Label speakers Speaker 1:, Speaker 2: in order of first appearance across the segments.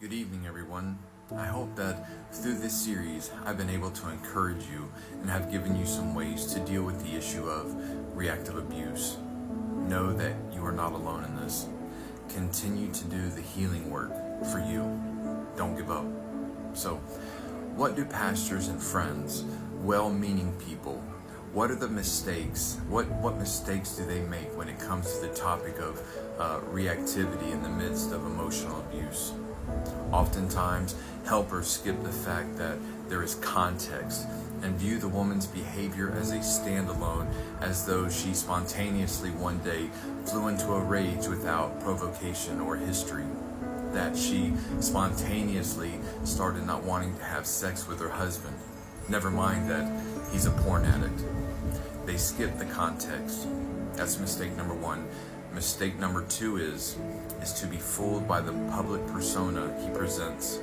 Speaker 1: Good evening, everyone. I hope that through this series, I've been able to encourage you and have given you some ways to deal with the issue of reactive abuse. Know that you are not alone in this. Continue to do the healing work for you. Don't give up. So, what do pastors and friends, well-meaning people, what are the mistakes? What mistakes do they make when it comes to the topic of reactivity in the midst of emotional abuse? Oftentimes, helpers skip the fact that there is context and view the woman's behavior as a standalone, as though she spontaneously one day flew into a rage without provocation or history, that she spontaneously started not wanting to have sex with her husband, never mind that he's a porn addict. They skip the context. That's mistake number one. Mistake number two is to be fooled by the public persona he presents.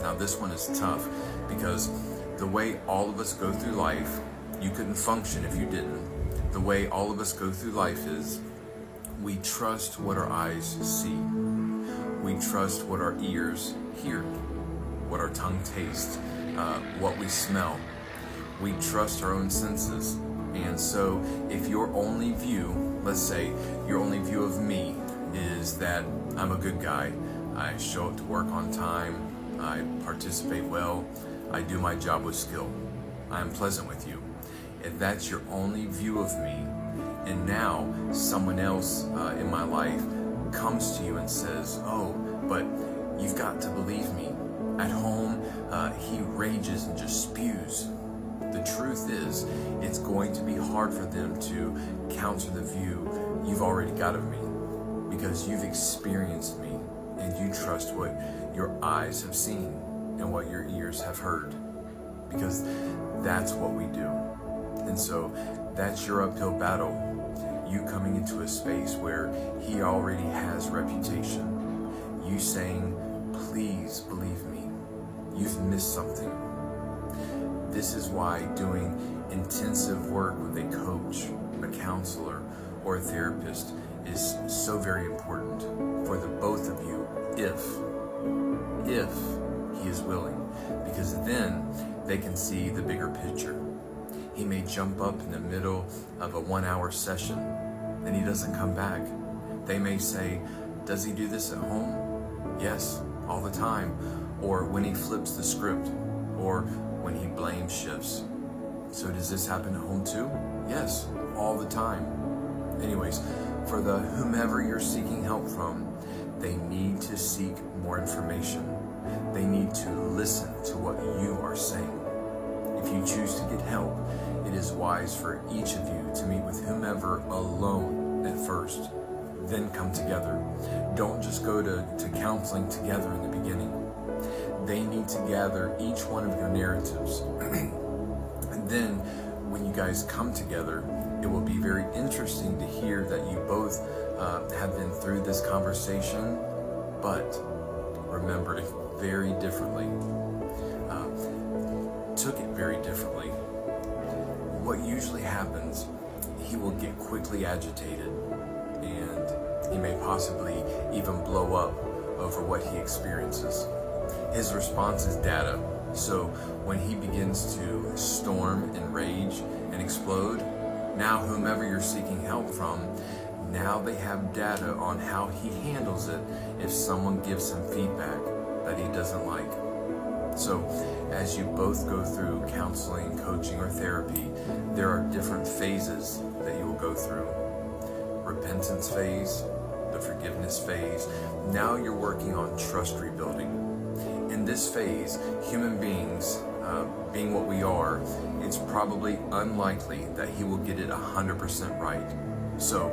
Speaker 1: Now this one is tough because the way all of us go through life, you couldn't function if you didn't. The way all of us go through life is we trust what our eyes see. We trust what our ears hear, what our tongue tastes, what we smell. We trust our own senses. And so if your only view, let's say your only view of me is that I'm a good guy, I show up to work on time, I participate well, I do my job with skill, I'm pleasant with you. If that's your only view of me, and now someone else in my life comes to you and says, oh, but you've got to believe me. At home, he rages and just spews. The truth is, it's going to be hard for them to counter the view you've already got of me, because you've experienced me and you trust what your eyes have seen and what your ears have heard, because that's what we do. And so that's your uphill battle, you coming into a space where he already has reputation, you saying, please believe me, you've missed something. This is why doing intensive work with a coach, a counselor, or a therapist is so very important for the both of you, if he is willing, because then they can see the bigger picture. He may jump up in the middle of a 1-hour session and he doesn't come back. They may say, does he do this at home? Yes, all the time. Or when he flips the script, or when he blame shifts. So does this happen at home too? Yes, all the time. Anyways, for the whomever you're seeking help from, they need to seek more information. They need to listen to what you are saying. If you choose to get help, it is wise for each of you to meet with whomever alone at first, then come together. Don't just go to counseling together in the beginning. They need to gather each one of your narratives. And then when you guys come together, it will be very interesting to hear that you both have been through this conversation, but remembered it very differently, took it very differently. What usually happens, he will get quickly agitated, and he may possibly even blow up over what he experiences. His response is data. So when he begins to storm and rage and explode, now whomever you're seeking help from, now they have data on how he handles it if someone gives him feedback that he doesn't like. So as you both go through counseling, coaching, or therapy, there are different phases that you will go through. Repentance phase, the forgiveness phase. Now you're working on trust rebuilding. In this phase, human beings, being what we are, it's probably unlikely that he will get it 100% right. So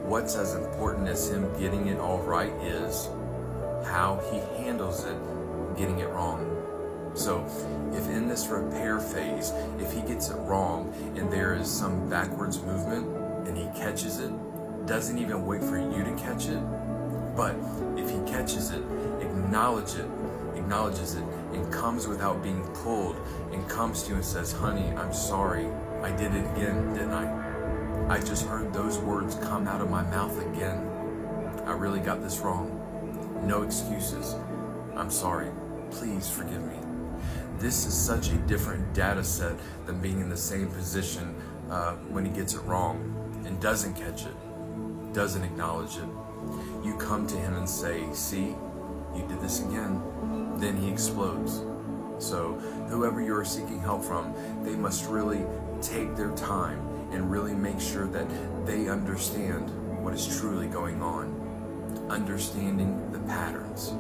Speaker 1: what's as important as him getting it all right is how he handles it getting it wrong. So if in this repair phase, if he gets it wrong and there is some backwards movement and he catches it, doesn't even wait for you to catch it, but if he catches it, acknowledges it, and comes without being pulled, and comes to you and says, honey, I'm sorry, I did it again, didn't I? I just heard those words come out of my mouth again. I really got this wrong. No excuses. I'm sorry. Please forgive me. This is such a different data set than being in the same position when he gets it wrong and doesn't catch it, doesn't acknowledge it. You come to him and say, see, you did this again. Then he explodes. So whoever you are seeking help from, they must really take their time and really make sure that they understand what is truly going on, understanding the patterns.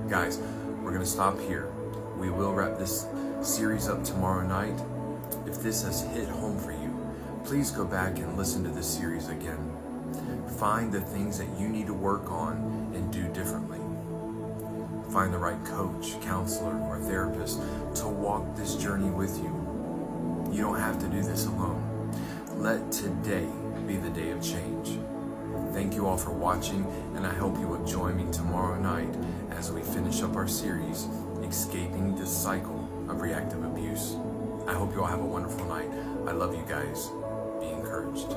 Speaker 1: Guys, we're going to stop here. We will wrap this series up tomorrow night. If this has hit home for you, please go back and listen to this series again. Find the things that you need to work on and do differently. Find the right coach, counselor, or therapist to walk this journey with you. You don't have to do this alone. Let today be the day of change. Thank you all for watching, and I hope you will join me tomorrow night as we finish up our series, Escaping the Cycle of Reactive Abuse. I hope you all have a wonderful night. I love you guys. Be encouraged.